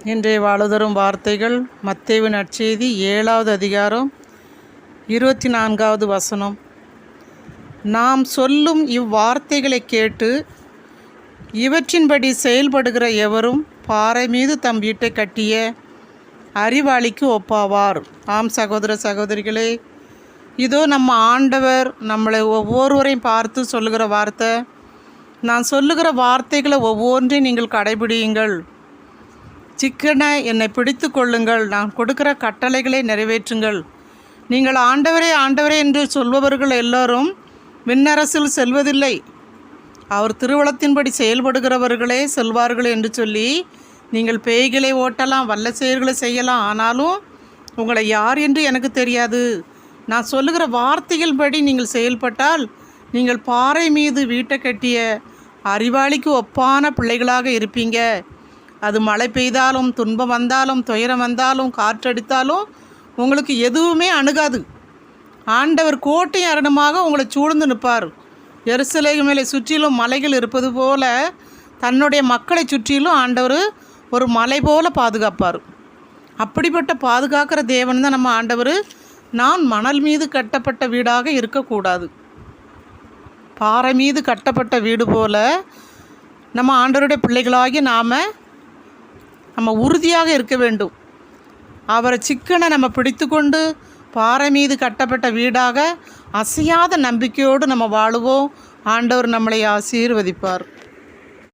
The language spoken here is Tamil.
இன்றைய வாழுதரும் வார்த்தைகள் மத்தேயு நற்செய்தி 7வது அதிகாரம் 24வது வசனம். நாம் சொல்லும் இவ்வார்த்தைகளை கேட்டு இவற்றின்படி செயல்படுகிற எவரும் பாறை மீது தம் வீட்டை கட்டிய அறிவாளிக்கு ஒப்பாவார். ஆம் சகோதர சகோதரிகளே, இதோ நம்ம ஆண்டவர் நம்மளை ஒவ்வொருவரையும் பார்த்து சொல்லுகிற வார்த்தை, நான் சொல்லுகிற வார்த்தைகளை ஒவ்வொன்றையும் நீங்கள் கடைபிடியுங்கள். சிக்கன என்னை பிடித்து கொள்ளுங்கள், நான் கொடுக்கிற கட்டளைகளை நிறைவேற்றுங்கள். நீங்கள் ஆண்டவரே ஆண்டவரே என்று சொல்பவர்கள் எல்லோரும் விண்ணரசில் செல்வதில்லை, அவர் திருவுளத்தின்படி செயல்படுகிறவர்களே செல்வார்கள் என்று சொல்லி நீங்கள் பேய்களை ஓட்டலாம், வல்ல செயல்களை செய்யலாம், ஆனாலும் உங்களை யார் என்று எனக்கு தெரியாது. நான் சொல்லுகிற வார்த்தைகள் படி நீங்கள் செயல்பட்டால் நீங்கள் பாறை மீது வீட்டை கட்டிய அறிவாளிக்கு ஒப்பான பிள்ளைகளாக இருப்பீங்க. அது மழை பெய்தாலும், துன்பம் வந்தாலும், துயரம் வந்தாலும், காற்றடித்தாலும் உங்களுக்கு எதுவுமே அணுகாது. ஆண்டவர் கோட்டை அரணமாக உங்களை சூழ்ந்து நிற்பார். எருசலேம் மேலே சுற்றிலும் மலைகள் இருப்பது போல தன்னுடைய மக்களை சுற்றிலும் ஆண்டவர் ஒரு மலை போல பாதுகாப்பார். அப்படிப்பட்ட பாதுகாக்கிற தேவன் தான் நம்ம ஆண்டவர். நான் மணல் மீது கட்டப்பட்ட வீடாக இருக்கக்கூடாது, பாறை மீது கட்டப்பட்ட வீடு போல நம்ம ஆண்டவருடைய பிள்ளைகளாகி நம்ம உறுதியாக இருக்க வேண்டும். அவரை சிக்கனை நம்ம பிடித்து கொண்டு பாறை மீது கட்டப்பட்ட வீடாக அசையாத நம்பிக்கையோடு நம்ம வாழுவோம். ஆண்டவர் நம்மளை ஆசீர்வதிப்பார்.